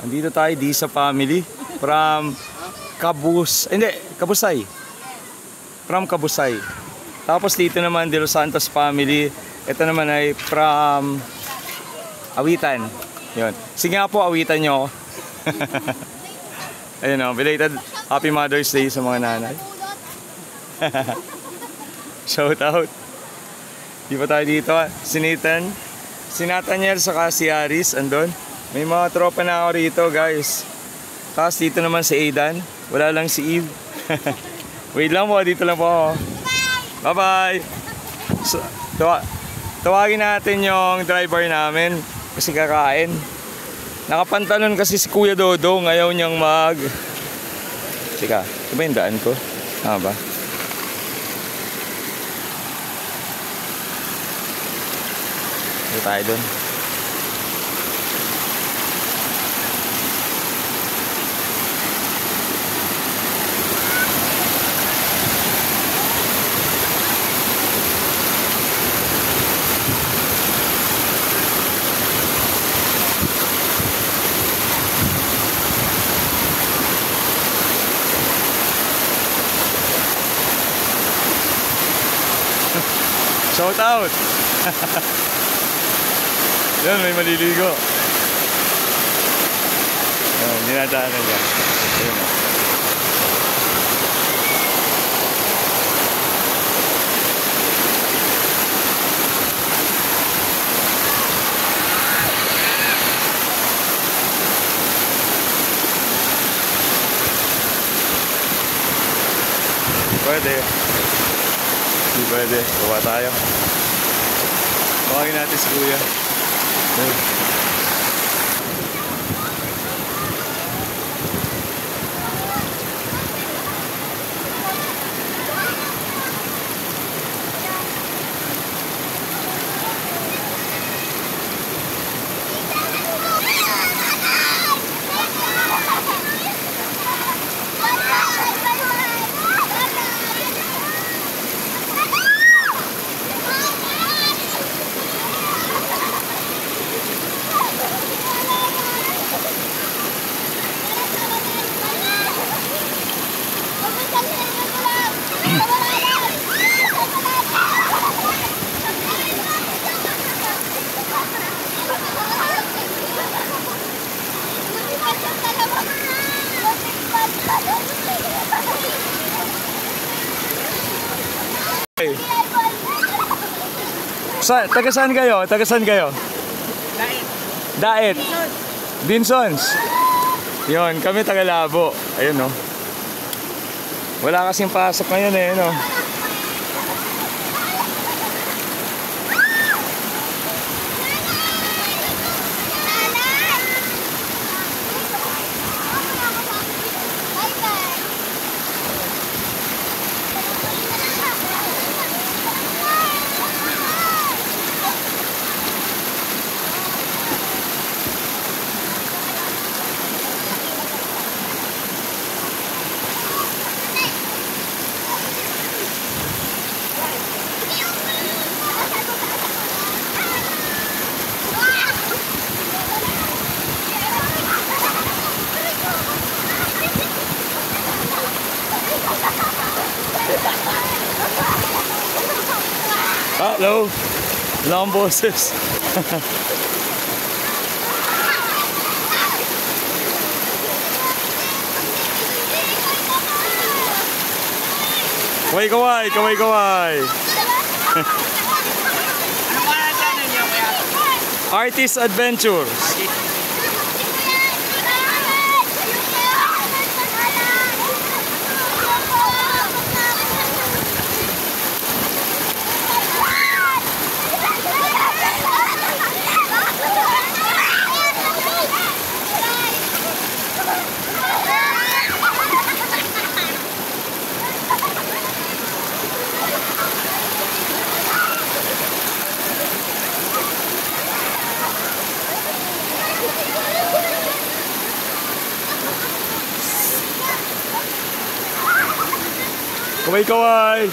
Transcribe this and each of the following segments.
Andito tayo di sa family from Kabusay. From Kabusay. Tapos dito naman De Los Santos family. Ito naman ay from Awitan. Yun. Sige nga po, awitan nyo ako. Ayun o, belated Happy Mother's Day sa mga nanay. Shout out. Di pa tayo dito. Si Nathan, si Nathaniel saka si Aris andun. May mga tropa na ako rito guys. Tapos dito naman si Aidan. Wala lang si Eve. Wait lang po, dito lang po ako. Bye bye. So, tawagin natin yung driver namin kasi kakain. Nakapantalon kasi si Kuya Dodo, ayaw niyang mag... Teka, ito ba yung daan ko? Tama ba? Ito tayo dun. Shout out! Yan, may maliligo. Yan, dinadaanan yan. Ayun. Pwede. Hindi pwede. Bawa tayo. Bawagin natin si Kuya. Taga saan kayo? Taga saan kayo? Daet. Binsons. Yun, kami taga Labo. Ayun no. Wala kasing pasok ngayon eh no. Hello. Wala akong boses. Kaway-kaway, kaway-kaway. Artist Adventures. Kaway-kaway.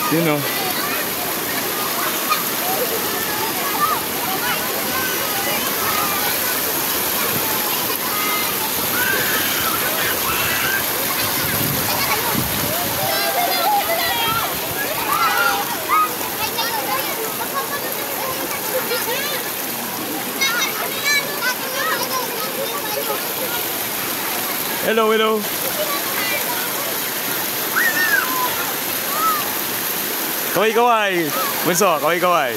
You know. Hello, hello. Kaway-kaway. Bunso, kaway-kaway.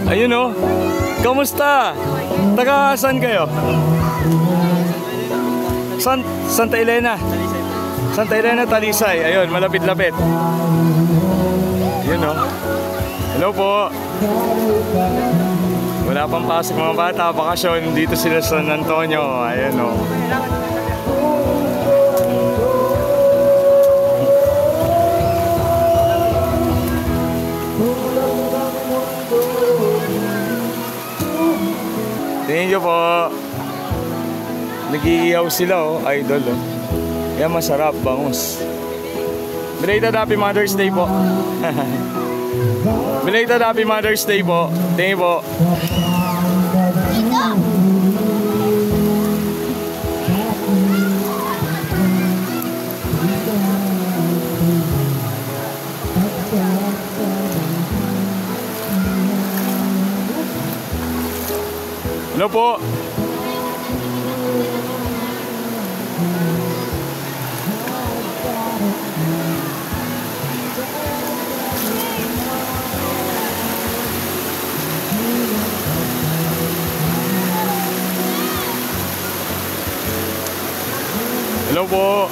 Ayun oh. Kamusta? Taga saan kayo? Santa Elena. Santa Elena, Talisay. Ayun, malapit-lapit. Ayun oh. Hello po. Wala pang pasok mga bata, bakasyon. Dito sila sa San Antonio. Ayun oh. Tingin nyo po, nag-iihaw sila oh, idol oh. Yan masarap, bangus. Belated Happy Mother's Day po. Belated Happy Mother's Day po. Tingin po. Hello po. Hello po.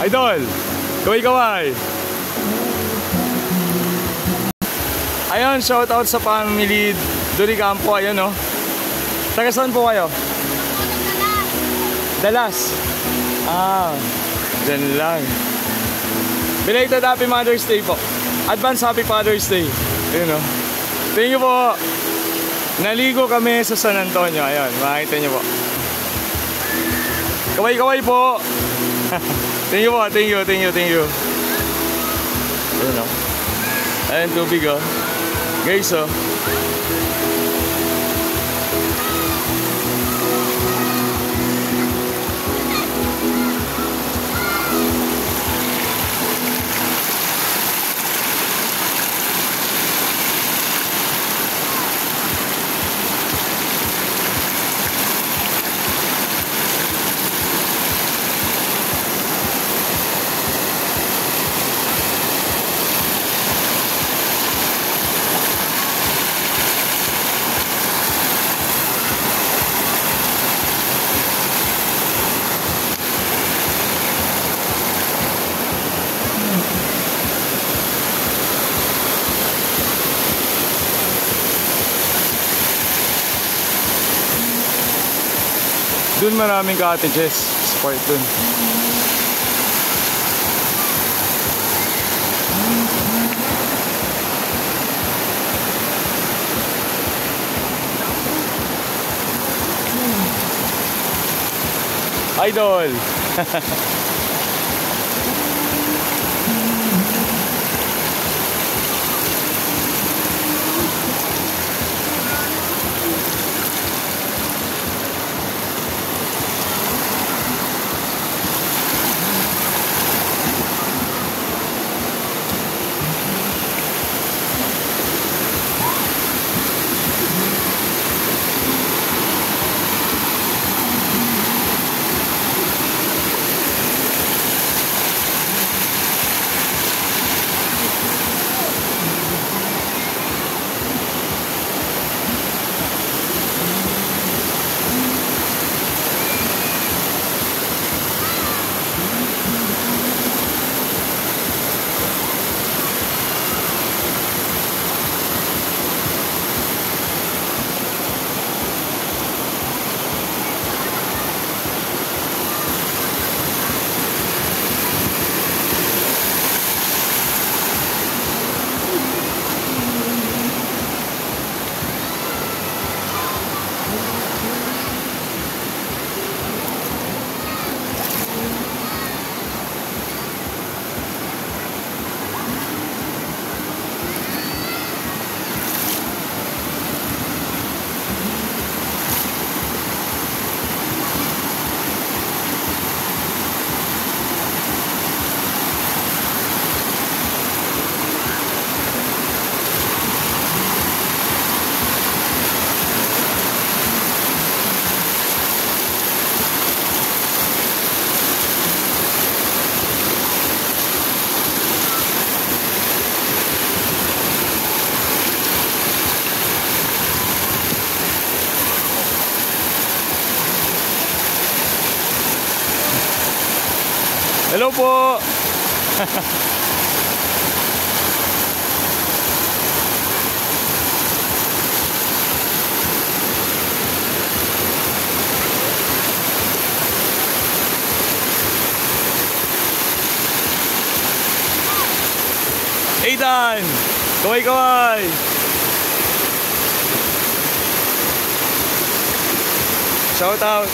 Idol, kaway-kaway. Ayun, shout out sa family Duricampo, ayun oh. Taga saan po kayo? Dalas. Ah, dyan lang. Belated Happy Mother's Day po. Advance Happy Father's Day. Ayun oh. Thank you po. Naligo kami sa San Antonio. Ayun, makikita nyo po. Kaway-kaway po. Thank you po, thank you. Ayun oh. Ayun, tubig oh. Guys oh. Doon maraming cottages sa part doon. Idol. Hello po. Aidan, kaway-kaway. Shout out.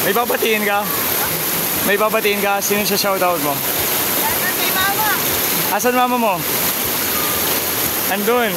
May papatiin ka? May babatiin ka? Sino siya shoutout mo? Kay mama. Asan mama mo? Andun.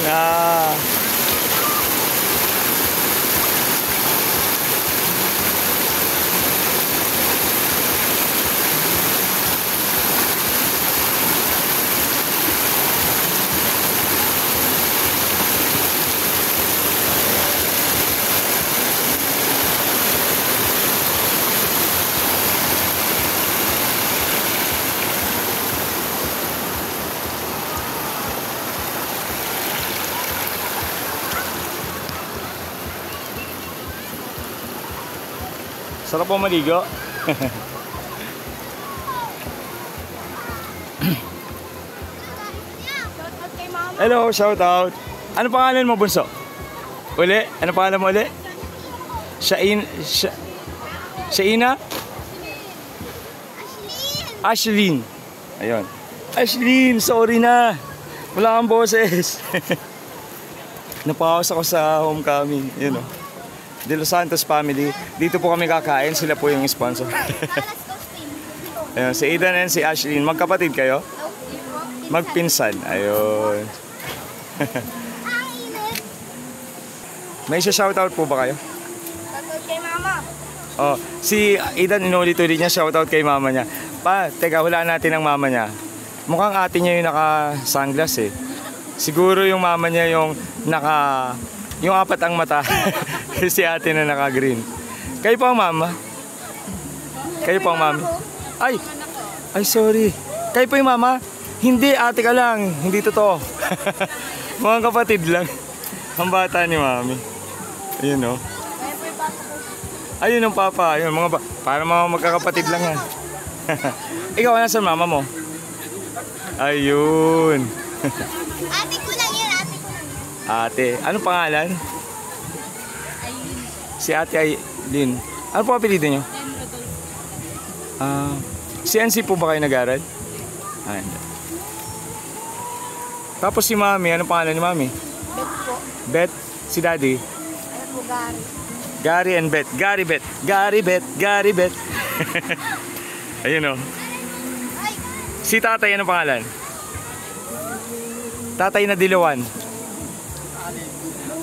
Sarap po maligo. Shoutout kay mama. Hello, shout out. Ano pangalan mo, bunso? Uli? Ano pangalan mo uli? Shaina? Ashlyn. Ayun. Ashlyn, sorry na. Wala kang boses. Napawas ako sa homecoming. Yun o. De Los Santos family. Dito po kami kakain. Sila po yung sponsor. Ayun, si Aidan and si Ashlyn. Magkapatid kayo? Magpinsan. Ayun. May shoutout po ba kayo? Shoutout kay mama. Oh, si Aidan inulit-ulit niya shoutout kay mama niya. Teka, hulaan natin ang mama niya. Mukhang ate niya yung naka-sunglass eh. Siguro yung mama niya yung yung apat ang mata. Si ate na naka-green. Kayo po ang mama? Kayo po ang mami? Ay, sorry. Kayo po yung mama? Hindi, ate ka lang. Hindi totoo. Mukhang kapatid lang. Ang bata ni mami. Ayun o. Ayun ang papa. Ayun, para mga magkakapatid lang yan. Ikaw, nasa mama mo? Ayun. Ate ko lang yan, ate ko lang yan. Ate. Anong pangalan? Si Ate Aileen. Ano po apelido niyo? Si NC po ba kayo nag-aral? Hindi. Tapos si Mami, anong pangalan ni Mami? Bet po. Beth. Si Daddy? Ano po, Gary? Gary and Beth. Gary, Beth. Gary, Beth. Gary, Beth. Ayun o. Si tatay, ano pangalan? Tatay na dilawan.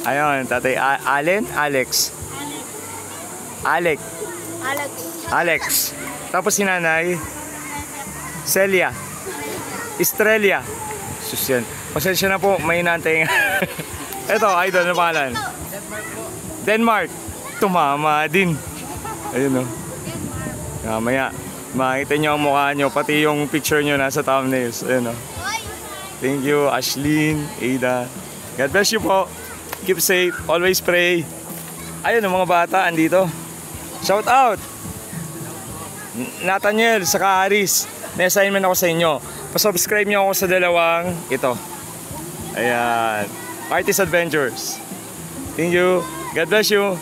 Ayun, tatay Allen, Alex. Alex. Alex. Alex. Tapos si nanay Celia. Estrella. Sus yan. Pasensya na po, may inaantay nga. Eto, idol, ano pangalan? Denmark. Tumama din. Ayun o. Mamaya, makita nyo ang mukha nyo, pati yung picture nyo nasa thumbnails. Ayun o. Thank you, Ashlyn, Ada. God bless you po. Keep safe, always pray. Ayun, ang mga bata, andito. Shout out! Nathaniel, saka Aris. May assignment ako sa inyo. Pa-subscribe nyo ako sa dalawang ito. Ayan. Artist Adventures. Thank you. God bless you.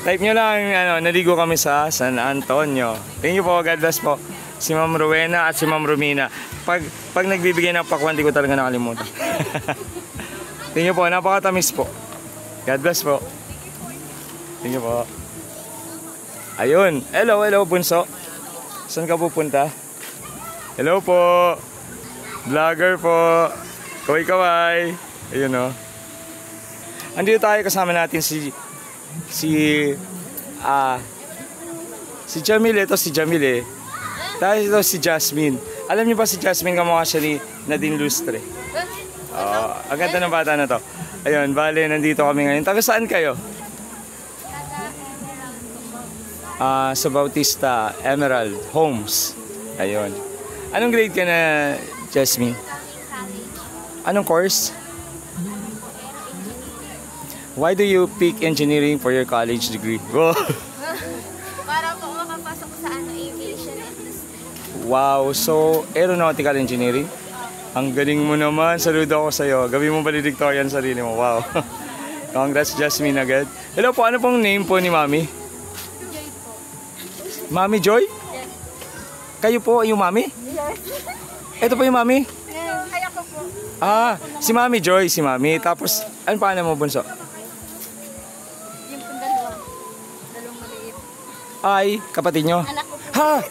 Type nyo lang, naligo kami sa San Antonio. Thank you po, God bless po. Si Ma'am Rowena at si Ma'am Romina. Pag nagbibigay ng pakwan, di ko talaga nakalimutan. Thank you po, napakatamis po. God bless po. Thank you po. Ayun, hello bunso. Saan ka pupunta? Hello po. Vlogger po. Kaway-kaway. Ayun o. Andito tayo, kasama natin si Jamil. Ito si Jamil eh. Tapos ito si Jasmine. Alam niyo ba si Jasmine, kamukha siya ni Nadine Lustre? Ang ganda ng bata na to. Ayun, bale, nandito kami ngayon. Taga saan kayo? Sa Bautista Emerald Homes. Ayun. Anong grade ka na, Jasmine? Anong course? Why do you pick engineering for your college degree? Para po makapasok sa aviation industry. Wow, so aeronautical engineering? Ang galing mo naman, saludo ako sa'yo. Gawin mo valedictorian sarili mo, wow. Congrats, Jasmine agad. Hello po, ano pong name po ni Mami? Joy po. Mami Joy? Yes. Kayo po yung Mami? Yes. Ito po yung Mami? Kaya ko po. Si Mami Joy, si Mami. Tapos, ano pa mo, bunso? Yung pong dalawa. Dalawang maliit. Ay, kapatid nyo? Anak ko po. Ha?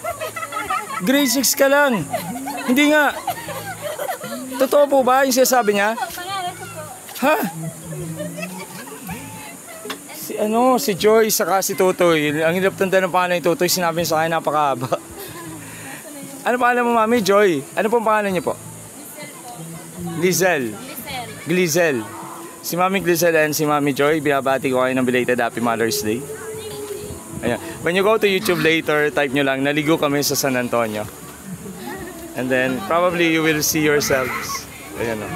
Grade 6 ka lang. Hindi nga. Totoo po ba yung sinasabi niya? Pangalan ko po. Ha? Si Joy, saka si Totoy. Ang hirap tanda ng pangalan ni Totoy, sinabi niya sa akin, napakahaba. Ano pangalan mo, Mami? Joy. Ano pong pangalan niyo po? Lizel. Glizel. Si Mami Glizel and si Mami Joy, binabati ko kayo ng belated Happy Mother's Day. Ayan. When you go to YouTube later, type nyo lang, naligo kami sa San Antonio. And then, probably you will see yourselves. Ayan o.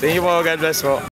Thank you po, God bless po.